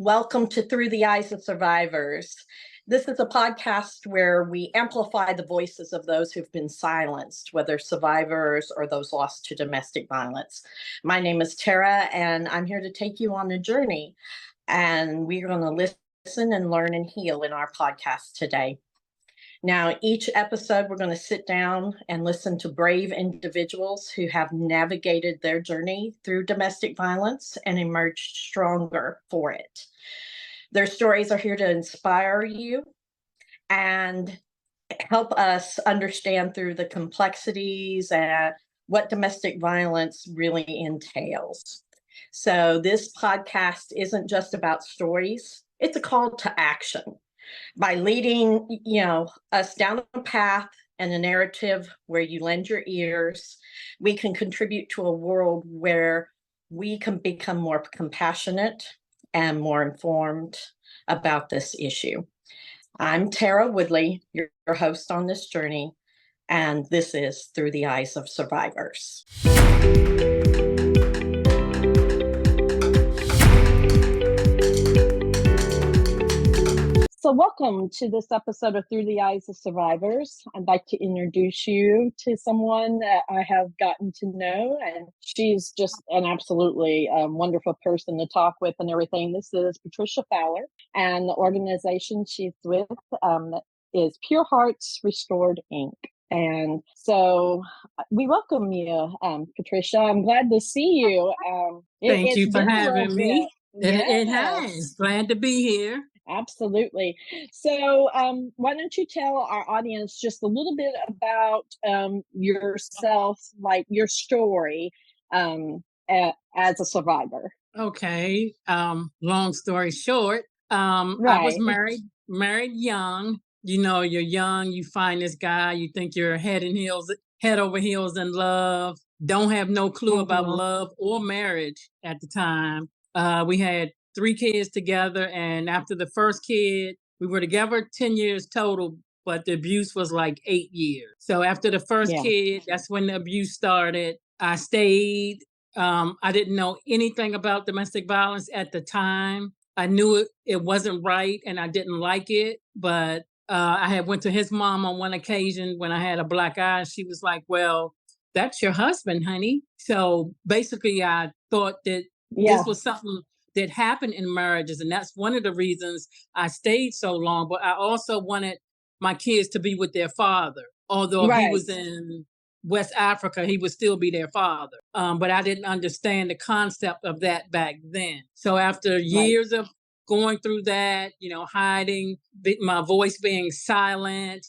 Welcome to Through the Eyes of Survivors. This is a podcast where we amplify the voices of those who've been silenced, whether survivors or those lost to domestic violence. My name is Tara, and I'm here to take you on a journey. And we're going to listen and learn and heal in our podcast today. Now, each episode, we're going to sit down and listen to brave individuals who have navigated their journey through domestic violence and emerged stronger for it. Their stories are here to inspire you and help us understand through the complexities and what domestic violence really entails. So this podcast isn't just about stories, it's a call to action. By leading, us down a path and a narrative where you lend your ears, we can contribute to a world where we can become more compassionate and more informed about this issue. I'm Tara Woodley, your host on this journey, and this is Through the Eyes of Survivors. So welcome to this episode of Through the Eyes of Survivors. I'd like to introduce you to someone that I have gotten to know, and she's just an absolutely wonderful person to talk with and everything. This is Patricia Fowler, and the organization she's with is Pure Hearts Restored, Inc. And so we welcome you, Patricia. I'm glad to see you. Thank you for having me. It has. Glad to be here. Absolutely. So why don't you tell our audience just a little bit about yourself, like your story as a survivor? Okay. Long story short, Right. I was married young. You know, you're young, you find this guy, you think you're head over heels in love, don't have no clue about love or marriage at the time. We had 3 kids together, and after the first kid, we were together 10 years total, but the abuse was like 8 years. So after the first kid, that's when the abuse started. I stayed. I didn't know anything about domestic violence at the time. I knew it wasn't right, and I didn't like it, but I had went to his mom on one occasion when I had a black eye. She was like, well, that's your husband, honey. So basically, I thought that this was something that happened in marriages, and that's one of the reasons I stayed so long. But I also wanted my kids to be with their father. Although if he was in West Africa, he would still be their father. But I didn't understand the concept of that back then. So after years of going through that, hiding, my voice being silent,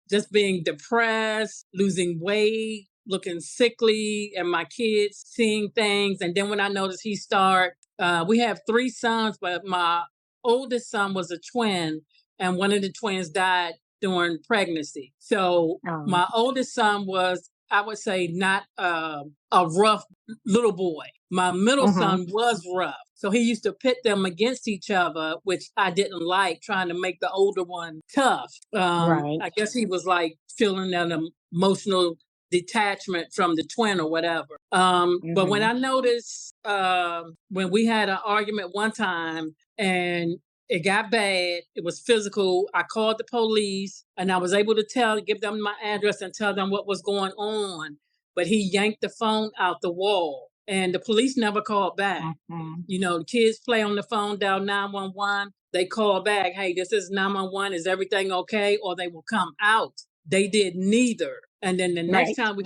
just being depressed, losing weight, looking sickly, and my kids seeing things. And then when I noticed we have 3 sons, but my oldest son was a twin, and one of the twins died during pregnancy. So my oldest son was, I would say, not a rough little boy. My middle son was rough. So he used to pit them against each other, which I didn't like, trying to make the older one tough. I guess he was like feeling an emotional detachment from the twin or whatever. But when I noticed, when we had an argument one time and it got bad, it was physical, I called the police and I was able to give them my address and tell them what was going on. But he yanked the phone out the wall and the police never called back. The kids play on the phone, dial 911. They call back, hey, this is 911. Is everything okay? Or they will come out. They did neither. And then the next time we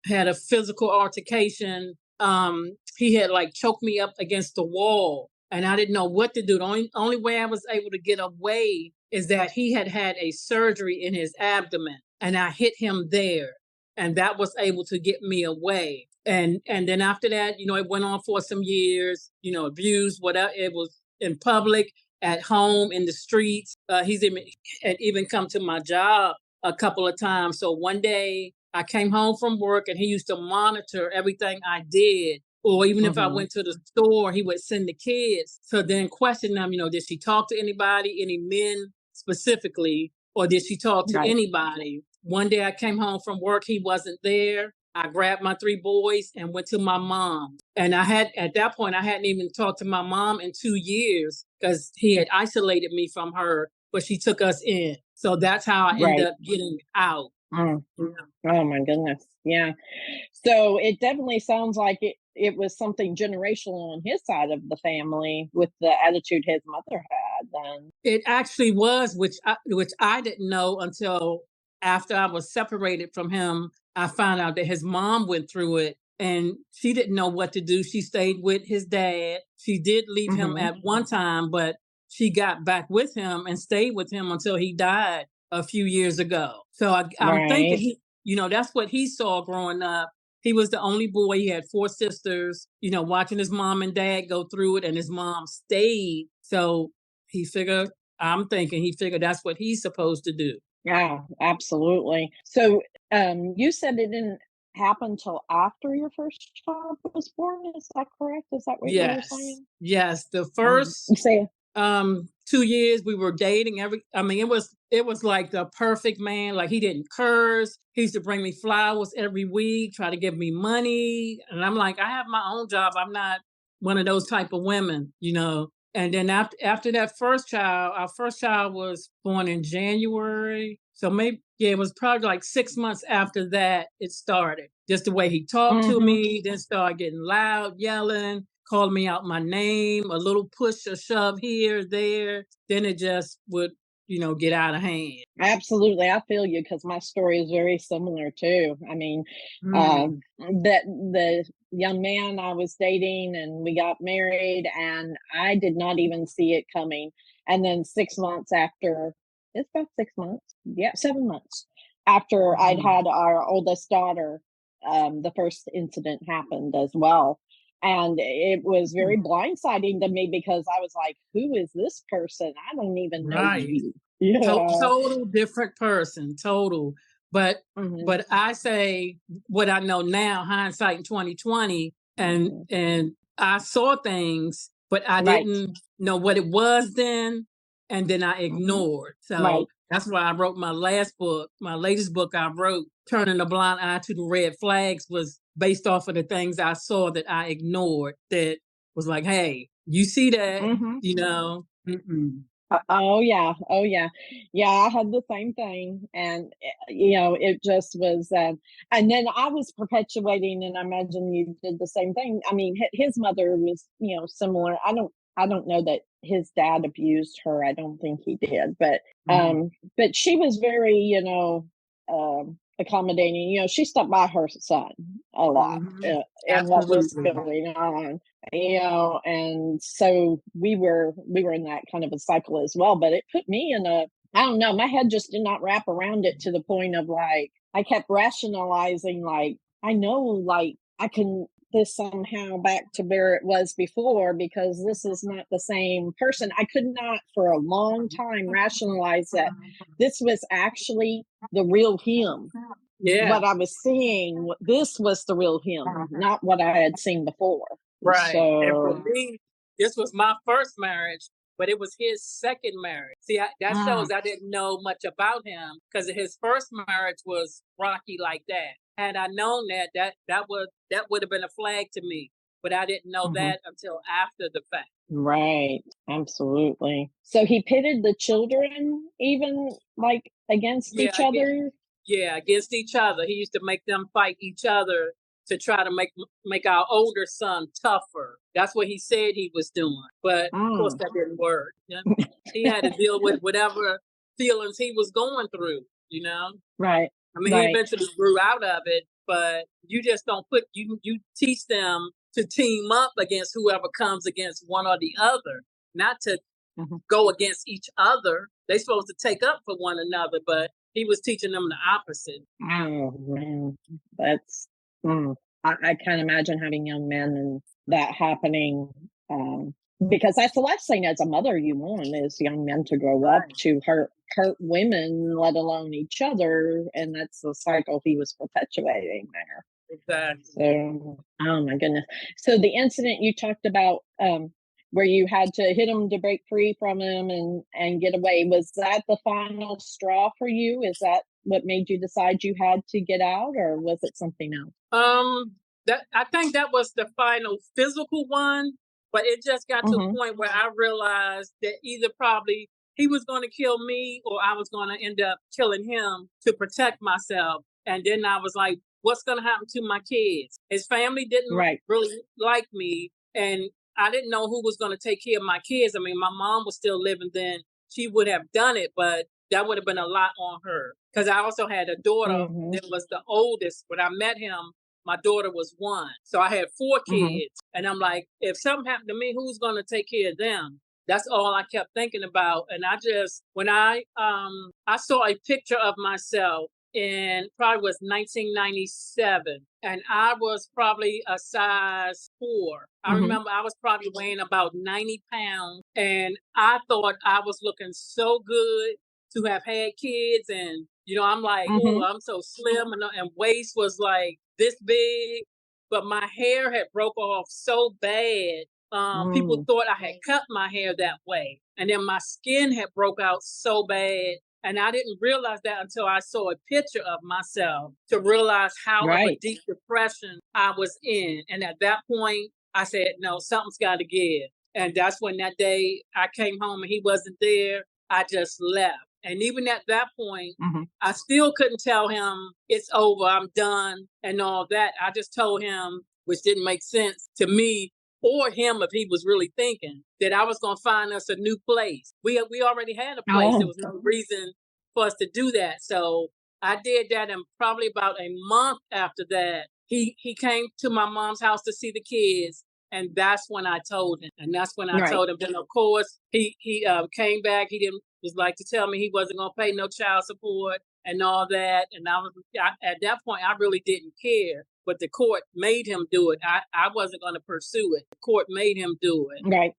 had a physical altercation, he had like choked me up against the wall and I didn't know what to do. The only way I was able to get away is that he had a surgery in his abdomen and I hit him there and that was able to get me away. And then after that, it went on for some years, abuse, whatever. It was in public, at home, in the streets. He's even come to my job a couple of times. So one day I came home from work and he used to monitor everything I did. Or even if I went to the store, he would send the kids to then question them, did she talk to anybody, any men specifically, or did she talk to anybody? One day I came home from work, he wasn't there. I grabbed my 3 boys and went to my mom. And at that point, I hadn't even talked to my mom in 2 years because he had isolated me from her, but she took us in. So that's how I ended Right. up getting out. Mm. Yeah. Oh my goodness. Yeah. So it definitely sounds like it was something generational on his side of the family with the attitude his mother had then. It actually was, which I didn't know until after I was separated from him. I found out that his mom went through it and she didn't know what to do. She stayed with his dad. She did leave him Mhm. at one time, but she got back with him and stayed with him until he died a few years ago. So I'm thinking Right. that's what he saw growing up. He was the only boy. He had 4 sisters, watching his mom and dad go through it, and his mom stayed. So I'm thinking he figured that's what he's supposed to do. Yeah, absolutely. So, you said it didn't happen till after your first child was born, is that correct? Is that what you were Yes. saying? Yes. The You first say 2 years we were dating. It was like the perfect man. Like, he didn't curse. He used to bring me flowers every week, try to give me money. And I'm like, I have my own job. I'm not one of those type of women. And then after that first child, our first child was born in January. So maybe, yeah, it was probably like 6 months after that it started. Just the way he talked to mhm. me, then started getting loud, yelling, calling me out my name, a little push or shove here, there. Then it just would, get out of hand. Absolutely, I feel you because my story is very similar too. I mean, Mm, that the young man I was dating and we got married, and I did not even see it coming. And then 6 months after, it's about 6 months, yeah, 7 months after I'd mm, had our oldest daughter, the first incident happened as well. And it was mm. very blindsiding to me because I was like, who is this person? I don't even know Right. you. Yeah. Total different person, total. But Mhm, but I say what I know now, hindsight in 2020, and mhm. and I saw things, but I Right. didn't know what it was then, and then I Mhm. ignored. So Right. that's why I wrote my last book. My latest book I wrote, Turning a Blind Eye to the Red Flags, was based off of the things I saw that I ignored. That was like, hey, you see that, Mhm. Mm-mm. Oh, yeah. Oh, yeah. Yeah, I had the same thing, and, it just was, and then I was perpetuating, and I imagine you did the same thing. I mean, hi his mother was, similar. I don't know that his dad abused her, I don't think he did, Mhm. but she was very, accommodating. She stuck by her son a lot, Mhm. in what was Absolutely. going on. And so we were in that kind of a cycle as well, but it put me in a, I don't know, my head just did not wrap around it to the point of, like, I kept rationalizing, like, I know, like, I can this somehow back to where it was before because this is not the same person. I could not for a long time rationalize that this was actually the real him. Yeah, What I was seeing, this was the real him, not what I had seen before. right. And for So, me, this was my first marriage, but it was his second marriage. See, that mm, shows I didn't know much about him because his first marriage was rocky like that. Had I known that would have been a flag to me, but I didn't know mhm. that until after the fact. Right, absolutely. So he pitted the children even, like, against Yeah, each other? yeah, against each other. He used to make them fight each other to try to make our older son tougher. That's what he said he was doing. But of course Mm. that didn't work. Yeah. He had to deal with whatever feelings he was going through. Right, I mean, he right. eventually grew out of it, but you just don't you teach them to team up against whoever comes against one or the other, not to Mhm. go against each other. They're supposed to take up for one another, but he was teaching them the opposite. Oh, man. That's mm. I can't imagine having young men and that happening, um, because that's the last thing as a mother you want is young men to grow up Right. to hurt women, let alone each other, and that's the cycle he was perpetuating there. Exactly. So, oh my goodness. So the incident you talked about, where you had to hit him to break free from him and get away, was that the final straw for you? Is that what made you decide you had to get out, or was it something else? That I think that was the final physical one, but it just got to a Mhm. point where I realized that either probably he was going to kill me or I was going to end up killing him to protect myself. And then I was like, what's going to happen to my kids? His family didn't Right. really like me, and I didn't know who was going to take care of my kids. I mean, my mom was still living then. She would have done it, but that would have been a lot on her. Because I also had a daughter Mhm. that was the oldest. When I met him, my daughter was 1. So I had 4 Mhm. kids. And I'm like, if something happened to me, who's going to take care of them? That's all I kept thinking about. And I just, when I saw a picture of myself in probably was 1997, and I was probably a size 4. I Mhm. remember I was probably weighing about 90 pounds, and I thought I was looking so good to have had kids. And I'm like, oh, Mhm. I'm so slim, and waist was like this big, but my hair had broke off so bad. People Mm. thought I had cut my hair that way, and then my skin had broke out so bad, and I didn't realize that until I saw a picture of myself to realize how of a Right. deep depression I was in. And at that point, I said, no, something's got to give. And that's when that day I came home and he wasn't there. I just left. And even at that point, Mhm. I still couldn't tell him it's over, I'm done, and all that. I just told him, which didn't make sense to me or him if he was really thinking, that I was going to find us a new place. We already had a place. There Oh. was no reason for us to do that. So I did that, and probably about a month after that, he came to my mom's house to see the kids, and that's when I told him. And that's when I Right. told him. Then of course he came back. He didn't was like to tell me he wasn't going to pay no child support and all that. And at that point I really didn't care. But the court made him do it. I wasn't going to pursue it. The court made him do it. Right.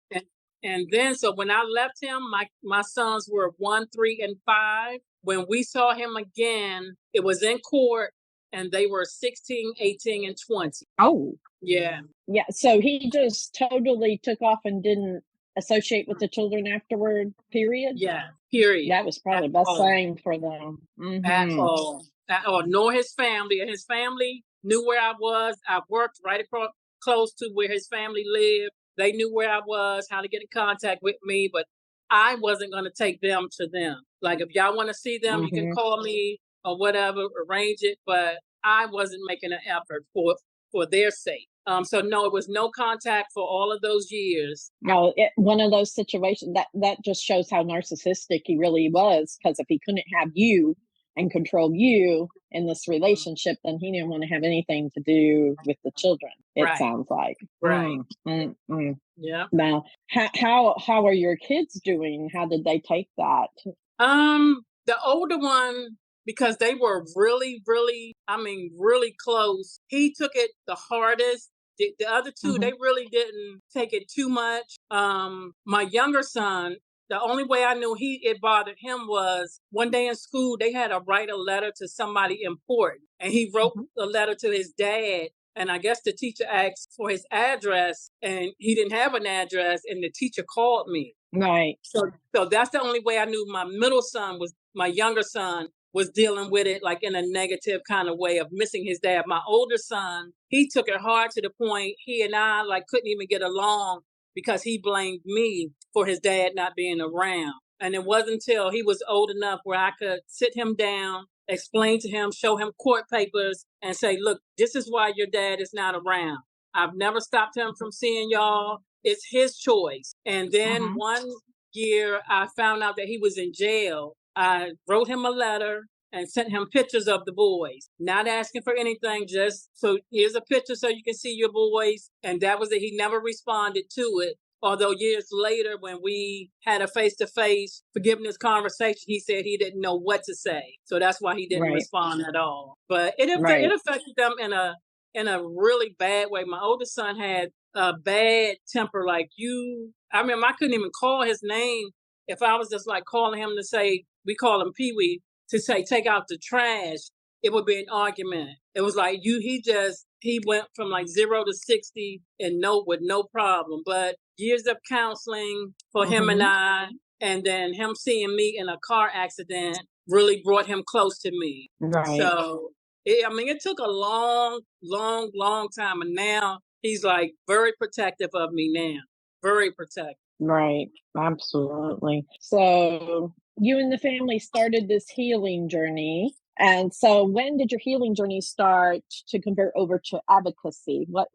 And then, so when I left him, my sons were 1, 3, and 5. When we saw him again, it was in court, and they were 16, 18, and 20. Oh. Yeah. Yeah, so he just totally took off and didn't associate with the children afterward, period? Yeah. Period. That was At probably the best all. thing for them. At Mhm. all. At all. Nor his family. And his family knew where I was. I worked right across close to where his family lived. They knew where I was, how to get in contact with me, but I wasn't going to take them to them. Like, if y'all want to see them, you can Mhm. call me or whatever, arrange it. But I wasn't making an effort for their sake. So no, it was no contact for all of those years. No, one of those situations that just shows how narcissistic he really was. Because if he couldn't have you and control you in this relationship, then he didn't wanna have anything to do with the children, it Right. sounds like. Right. Mm. Yeah. Now, how are your kids doing? How did they take that? The older one, because they were really, really, I mean, really close, he took it the hardest. The other two, they Mhm. really didn't take it too much. My younger son, the only way I knew it bothered him was one day in school, they had to write a letter to somebody important. And he wrote Mhm. a letter to his dad. And I guess the teacher asked for his address, and he didn't have an address. And the teacher called me. Right. So that's the only way I knew my younger son was dealing with it like in a negative kind of way of missing his dad. My older son, he took it hard to the point he and I like couldn't even get along because he blamed me for his dad not being around. And it wasn't until he was old enough where I could sit him down, explain to him, show him court papers, and say, look, this is why your dad is not around. I've never stopped him from seeing y'all. It's his choice. And then Mhm. one year I found out that he was in jail. I wrote him a letter and sent him pictures of the boys, not asking for anything, just so here's a picture so you can see your boys. And that was it. He never responded to it. Although years later, when we had a face-to-face forgiveness conversation, he said he didn't know what to say. So that's why he didn't Right. respond at all. But it Right. affected them in a really bad way. My oldest son had a bad temper, like you. I mean, I couldn't even call his name if I was just like calling him to say, we call him Pee Wee, to say, take out the trash. It would be an argument. It was like he went from like 0 to 60 and with no problem. But years of counseling for him and Mhm. I, and then him seeing me in a car accident, really brought him close to me. Right. So, I mean, it took a long, long, long time. And now he's like very protective of me now. Very protective. Right. Absolutely. So you and the family started this healing journey. And so when did your healing journey start to convert over to advocacy? What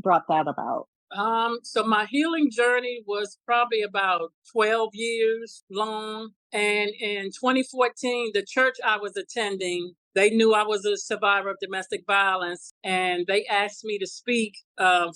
brought that about? So my healing journey was probably about 12 years long. And in 2014, the church I was attending, they knew I was a survivor of domestic violence, and they asked me to speak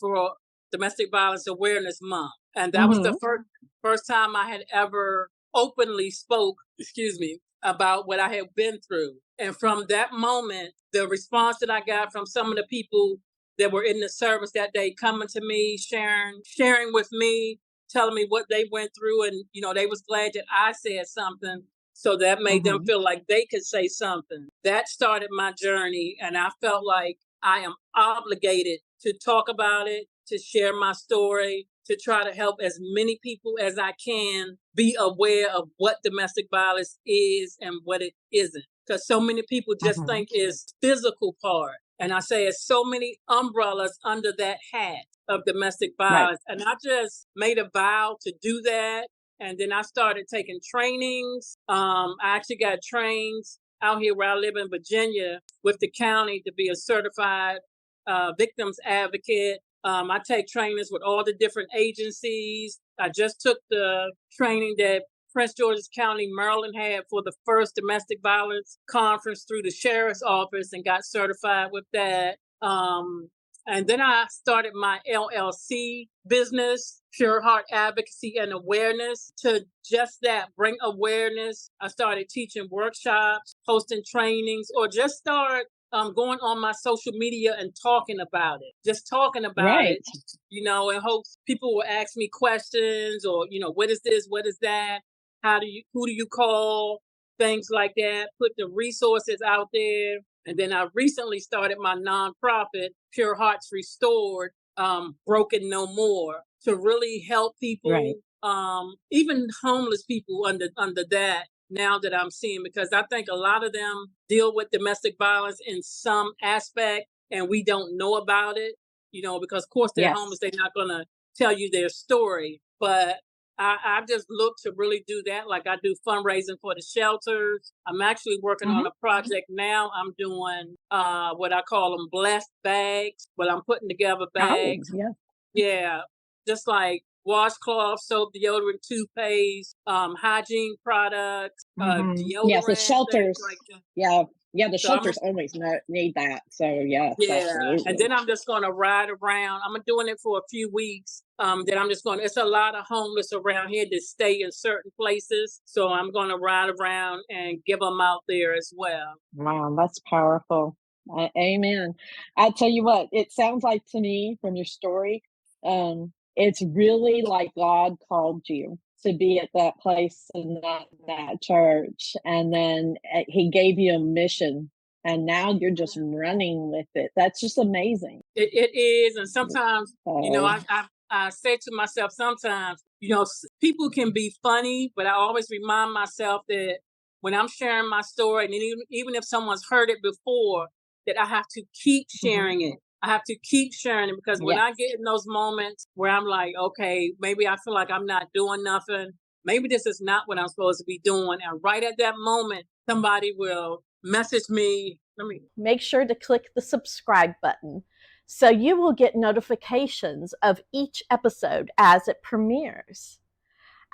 for Domestic Violence Awareness Month. And that was the Mhm. first time I had ever openly spoke, excuse me, about what I had been through. And from that moment, the response that I got from some of the people that were in the service that day coming to me, sharing with me, telling me what they went through, and they was glad that I said something, so that made them Mhm. feel like they could say something. That started my journey, and I felt like I am obligated to talk about it, to share my story, to try to help as many people as I can be aware of what domestic violence is and what it isn't. Because so many people just Mhm. think it's physical part. And I say it's so many umbrellas under that hat of domestic Right. violence. And I just made a vow to do that. And then I started taking trainings. I actually got trained out here where I live in Virginia with the county to be a certified victims advocate. I take trainings with all the different agencies. I just took the training that Prince George's County, Maryland had for the first domestic violence conference through the sheriff's office and got certified with that. And then I started my LLC business, Pure Heart Advocacy and Awareness, to just that, bring awareness. I started teaching workshops, hosting trainings, or just start going on my social media and talking about it. Just talking about Right. it, in hopes people will ask me questions or, what is this? What is that? Who do you call? Things like that. Put the resources out there. And then I recently started my nonprofit, Pure Hearts Restored, Broken No More, to really help people, Right. even homeless people under that. Now that I'm seeing, because I think a lot of them deal with domestic violence in some aspect, and we don't know about it. Because of course they're homeless, Yes. they're not gonna tell you their story. But I just look to really do that. Like I do fundraising for the shelters. I'm actually working on Mhm. a project now. I'm doing what I call them blessed bags, but I'm putting together Oh, bags. yeah. Yeah, just like washcloth, soap, deodorant, toothpaste, hygiene products, Mhm. Yes, the deodorant, things like shelters. that. Yeah. Yeah, the So I'm shelters always need that. So, yes, Yeah, and absolutely. then I'm just gonna ride around. I'm doing it for a few weeks. Then I'm just going. It's a lot of homeless around here that stay in certain places, so I'm gonna ride around and give them out there as well. Wow, that's powerful. Amen. I tell you what, it sounds like to me from your story, it's really like God called you to be at that place and that church, and then He gave you a mission, and now you're just running with it. That's just amazing. It is, and sometimes So, I say to myself sometimes people can be funny, but I always remind myself that when I'm sharing my story, and even if someone's heard it before, that I have to keep mhm, sharing it. I have to keep sharing it because when I yes. get in those moments where I'm like, okay, maybe I feel like I'm not doing nothing. Maybe this is not what I'm supposed to be doing. And right at that moment, somebody will message me. Make sure to click the subscribe button so you will get notifications of each episode as it premieres.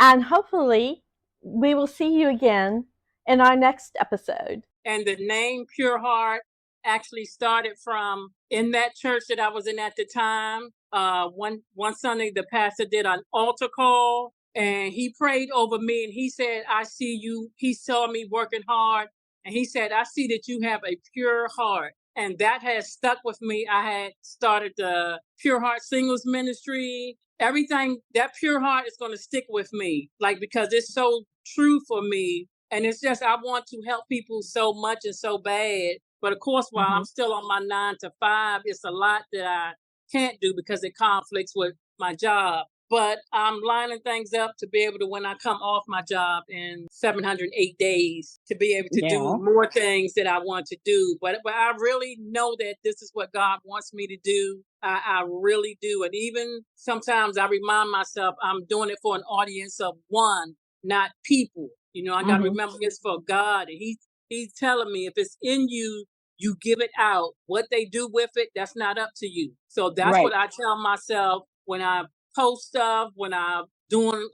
And hopefully, we will see you again in our next episode. And the name Pure Heart actually started from in that church that I was in at the time. One Sunday, the pastor did an altar call, and he prayed over me, and he said, "I see you." He saw me working hard, and he said, "I see that you have a pure heart." And that has stuck with me. I had started the Pure Heart Singles Ministry. Everything that pure heart is going to stick with me, like because it's so true for me, and it's just, I want to help people so much and so bad. But of course, while I'm Mhm. still on my 9 to 5, it's a lot that I can't do because it conflicts with my job. but I'm lining things up to be able to, when I come off my job in 708 days, to be able to do Yeah. more things that I want to do. But I really know that this is what God wants me to do. I really do. And even sometimes I remind myself I'm doing it for an audience of one, not people. I got to Hmm. remember it's for God. And he's telling me if it's in you, you give it out. What they do with it, that's not up to you. So that's what Right. I tell myself when I post stuff, when I'm doing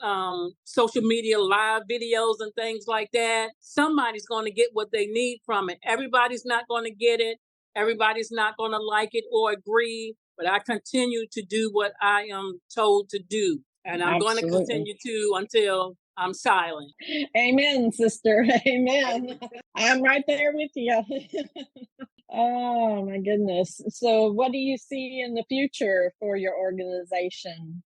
social media live videos and things like that. Somebody's going to get what they need from it. Everybody's not going to get it. Everybody's not going to like it or agree, but I continue to do what I am told to do. And I'm going to Absolutely. continue to until I'm silent. Amen, sister. Amen. I'm right there with you. Oh my goodness. So what do you see in the future for your organization?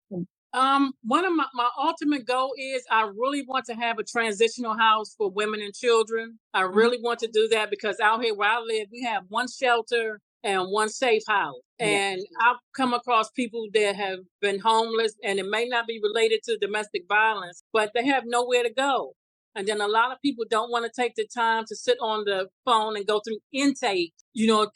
One of my ultimate goal is I really want to have a transitional house for women and children. I Mhm. really want to do that because out here where I live, we have one shelter and one safe house. Yeah. And I've come across people that have been homeless, and it may not be related to domestic violence, but they have nowhere to go. And then a lot of people don't want to take the time to sit on the phone and go through intake,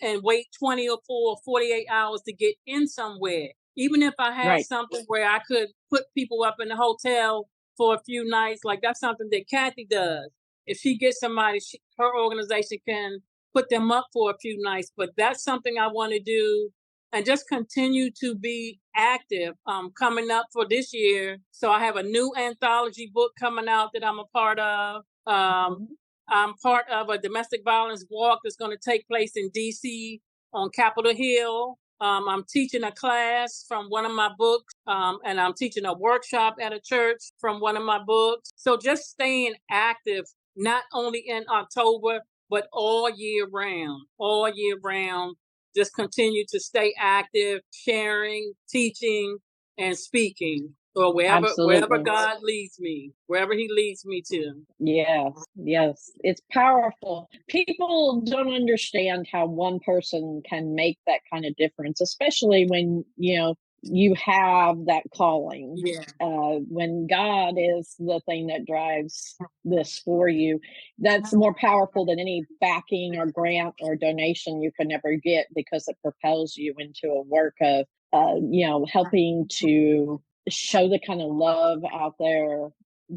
and wait 24 or 48 hours to get in somewhere. Even if I had Right. something where I could put people up in the hotel for a few nights, like that's something that Kathy does. If she gets somebody, her organization can put them up for a few nights. But that's something I want to do and just continue to be active. Coming up for this year, so I have a new anthology book coming out that I'm a part of. Mhm. I'm part of a domestic violence walk that's going to take place in DC on Capitol Hill. I'm teaching a class from one of my books, and I'm teaching a workshop at a church from one of my books. So just staying active, not only in October, but all year round, all year round. Just continue to stay active, sharing, teaching, and speaking, or wherever Absolutely. God leads me, wherever He leads me to. Yes, yes, it's powerful. People don't understand how one person can make that kind of difference, especially when, you have that calling. Yeah, When God is the thing that drives this for you, that's more powerful than any backing or grant or donation you can ever get because it propels you into a work of, helping to show the kind of love out there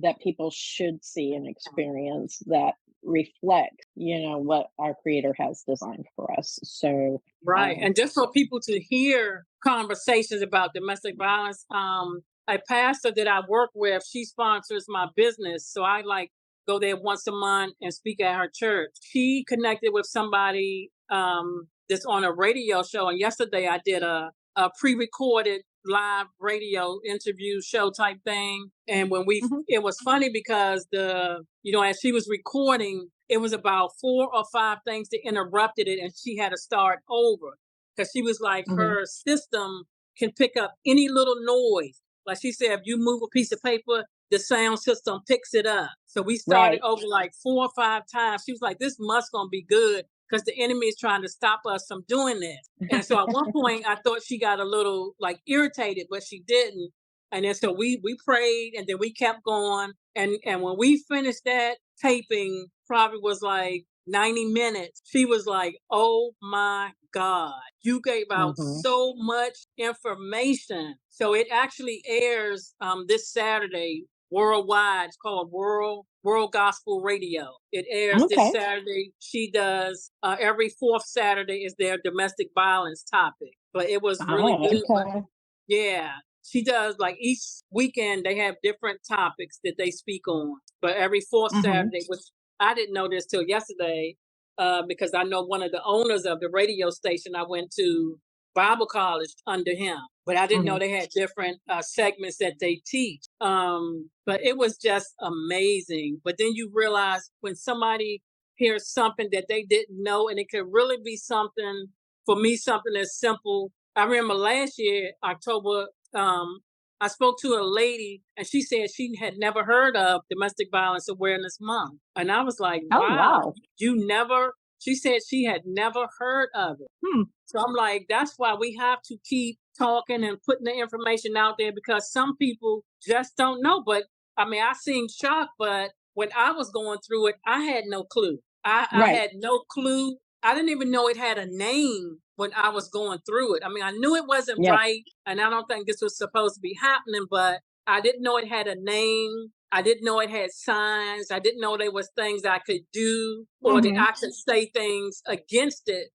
that people should see and experience that reflect, what our creator has designed for us. So, right. um, And just for people to hear conversations about domestic violence, a pastor that I work with, she sponsors my business. So I like go there once a month and speak at her church. She connected with somebody that's on a radio show. And yesterday I did a pre-recorded live radio interview show type thing. And mhm, it was funny because as she was recording, it was about 4 or 5 things that interrupted it, and she had to start over because she was like, mhm, her system can pick up any little noise. Like she said, if you move a piece of paper, the sound system picks it up. So we started right. over like 4 or 5 times. She was like, this must gonna be good because the enemy is trying to stop us from doing this. And so at one point, I thought she got a little like irritated, but she didn't. And then so we prayed, and then we kept going. And when we finished that taping, probably was like 90 minutes. She was like, "Oh my God, you gave out Mhm. so much information." So it actually airs this Saturday worldwide. It's called World Gospel Radio. It airs this Okay. Saturday. She does every fourth Saturday is their domestic violence topic. But it was really Oh, good. But okay. yeah, she does like each weekend they have different topics that they speak on. But every fourth Mhm, Saturday, which I didn't know this till yesterday, because I know one of the owners of the radio station. I went to Bible college under him, but I didn't know mhm. they had different segments that they teach. But it was just amazing. But then you realize when somebody hears something that they didn't know, and it could really be something for me, something as simple. I remember last year, October, I spoke to a lady and she said she had never heard of Domestic Violence Awareness Month. And I was like, Oh, wow, wow. you never, she said she had never heard of it. Hmm. So I'm like, that's why we have to keep talking and putting the information out there because some people just don't know. But I mean, I seem shocked, but when I was going through it, I had no clue. I Right. had no clue. I didn't even know it had a name when I was going through it. I mean, I knew it wasn't Yeah. right, and I don't think this was supposed to be happening, but I didn't know it had a name. I didn't know it had signs. I didn't know there was things I could do or that Hmm. I could say things against it.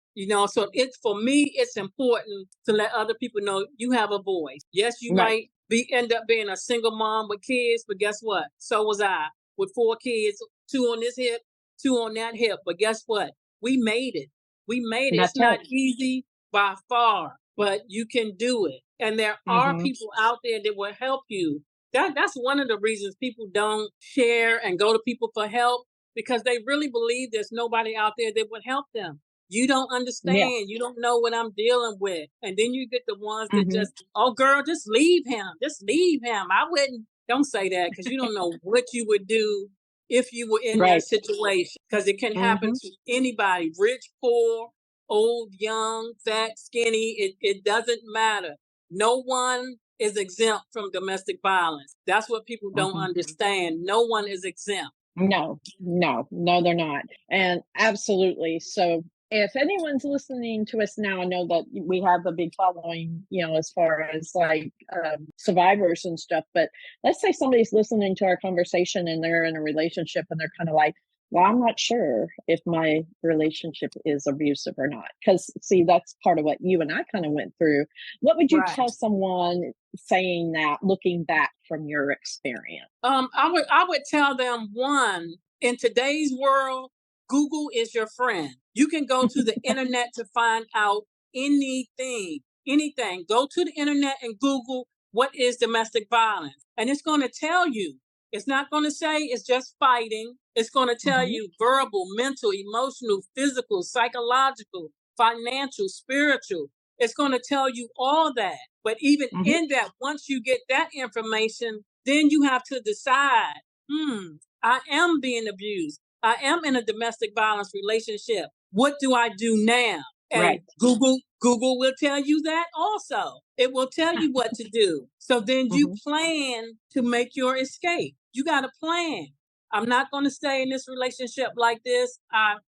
So it's for me, it's important to let other people know you have a voice. Yes, you Right. might end up being a single mom with kids, but guess what? So was I with 4 kids, 2 on this hip, 2 on that hip. But guess what? We made it. We made it. It's That's right. not easy by far, but you can do it. And there are Hmm. people out there that will help you. That's one of the reasons people don't share and go to people for help because they really believe there's nobody out there that would help them. You don't Yeah. understand. You don't know what I'm dealing with. And then you get the ones that Hmm. just, oh, girl, just leave him. Just leave him. I wouldn't, don't say that because you don't know what you would do if you were in that Right. situation because it can happen Hmm. to anybody, rich, poor, old, young, fat, skinny. It doesn't matter. No one is exempt from domestic violence. That's what people don't Hmm. understand. No one is exempt. No, no, no, they're not. And absolutely. So if anyone's listening to us now, I know that we have a big following, as far as like survivors and stuff. But let's say somebody's listening to our conversation and they're in a relationship and they're kind of like, well, I'm not sure if my relationship is abusive or not. Because, see, that's part of what you and I kind of went through. What would you Right. tell someone saying that, looking back from your experience? I would tell them one, in today's world, Google is your friend. You can go to the internet to find out anything, anything. Go to the internet and Google what is domestic violence. And it's going to tell you. It's not going to say it's just fighting. It's going to tell Hmm. you verbal, mental, emotional, physical, psychological, financial, spiritual. It's going to tell you all that. But even Hmm. in that, once you get that information, then you have to decide, I am being abused. I am in a domestic violence relationship. What do I do now? And Right. Google will tell you that also. It will tell you what to do. So then you Hmm. plan to make your escape. You got a plan. I'm not going to stay in this relationship like this.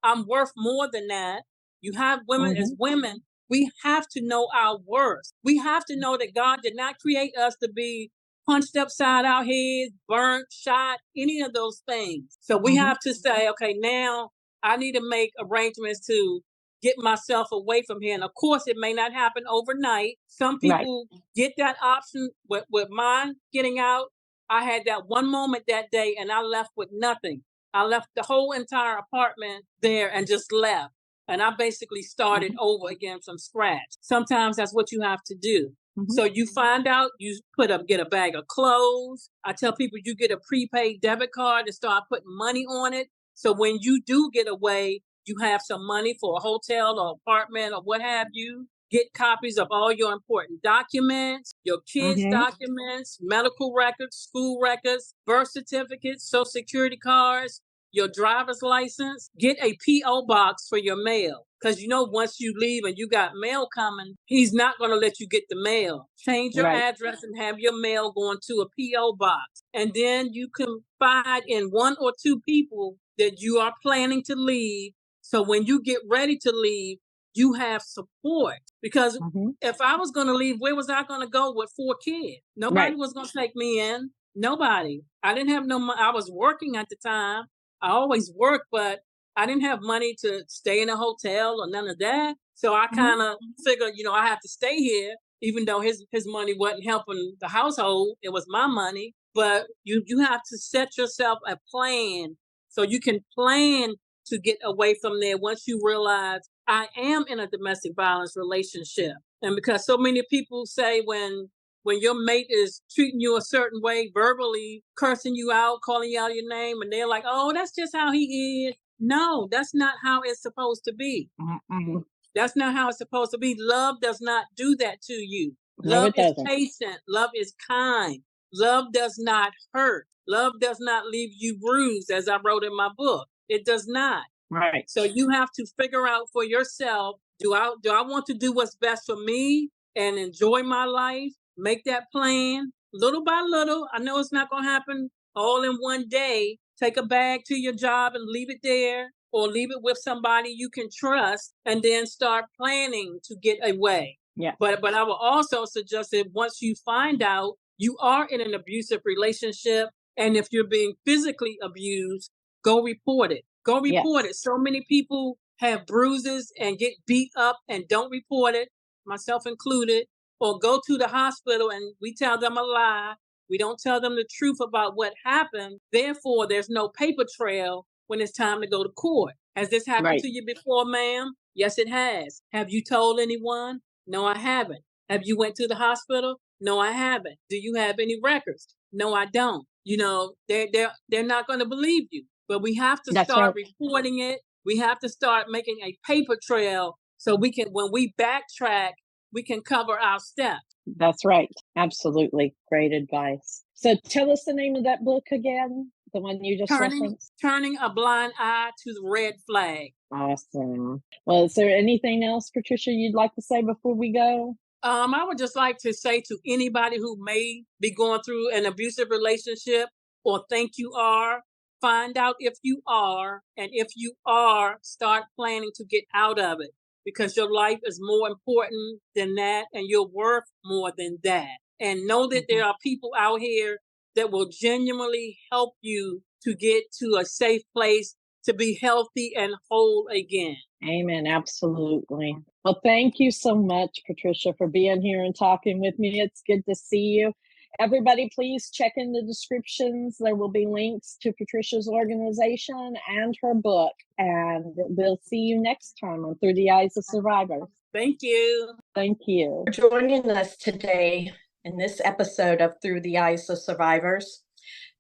I'm worth more than that. You have women as Hmm. women. We have to know our worth. We have to know that God did not create us to be punched upside our heads, burnt, shot, any of those things. So we Hmm. have to say, okay, now I need to make arrangements to get myself away from here. And of course, it may not happen overnight. Some Right. people get that option with mine getting out. I had that one moment that day and I left with nothing. I left the whole entire apartment there and just left. And I basically started Hmm. over again from scratch. Sometimes that's what you have to do. Hmm. So you find out, you get a bag of clothes. I tell people you get a prepaid debit card and start putting money on it. So when you do get away, you have some money for a hotel or apartment or what have you. Get copies of all your important documents, your kids' Hmm. documents, medical records, school records, birth certificates, social security cards, your driver's license. Get a P.O. box for your mail. Because once you leave and you got mail coming, he's not going to let you get the mail. Change your Right. address and have your mail going to a P.O. box. And then you confide in one or two people that you are planning to leave. So when you get ready to leave, you have support. Because Hmm. if I was going to leave, where was I going to go with 4 kids? Nobody Right. was going to take me in. Nobody. I didn't have no money. I was working at the time. I always worked, but I didn't have money to stay in a hotel or none of that. So I Hmm. kind of figured, I have to stay here, even though his money wasn't helping the household. It was my money. But you have to set yourself a plan so you can plan to get away from there once you realize I am in a domestic violence relationship. And because so many people say when your mate is treating you a certain way, verbally cursing you out, calling you out your name, and they're like, oh, that's just how he is. No, that's not how it's supposed to be. Hmm. That's not how it's supposed to be. Love does not do that to you. No, Love it is doesn't. patient. Love is kind. Love does not hurt. Love does not leave you bruised, as I wrote in my book. It does not. Right. So you have to figure out for yourself, do I want to do what's best for me and enjoy my life, make that plan little by little. I know it's not going to happen all in one day. Take a bag to your job and leave it there, or leave it with somebody you can trust, and then start planning to get away. Yeah. But I would also suggest that once you find out you are in an abusive relationship, and if you're being physically abused, go report it. Go report it. So many people have bruises and get beat up and don't report it, myself included, or go to the hospital and we tell them a lie. We don't tell them the truth about what happened. Therefore, there's no paper trail when it's time to go to court. Has this happened to you before, ma'am? Yes, it has. Have you told anyone? No, I haven't. Have you went to the hospital? No, I haven't. Do you have any records? No, I don't. You know, they're not going to believe you. But we have to start reporting it. We have to start making a paper trail so we can, when we backtrack, we can cover our steps. That's right. Absolutely. Great advice. So tell us the name of that book again, the one you just referenced. Turning a Blind Eye to the Red Flag. Awesome. Well, is there anything else, Patricia, you'd like to say before we go? I would just like to say to anybody who may be going through an abusive relationship or think you are, find out if you are, and if you are, start planning to get out of it, because your life is more important than that, and you're worth more than that. And know that there are people out here that will genuinely help you to get to a safe place to be healthy and whole again. Amen. Absolutely. Well, thank you so much, Patricia, for being here and talking with me. It's good to see you. Everybody, please check in the descriptions. There will be links to Patricia's organization and her book. And we'll see you next time on Through the Eyes of Survivors. Thank you. Thank you for joining us today in this episode of Through the Eyes of Survivors.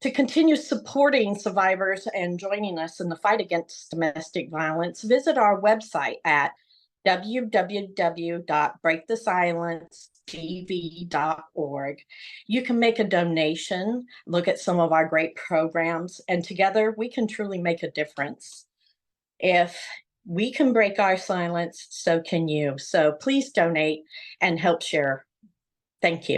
To continue supporting survivors and joining us in the fight against domestic violence, visit our website at www.breakthesilencegv.org. You can make a donation, look at some of our great programs, and together we can truly make a difference. If we can break our silence, so can you. So please donate and help share. Thank you.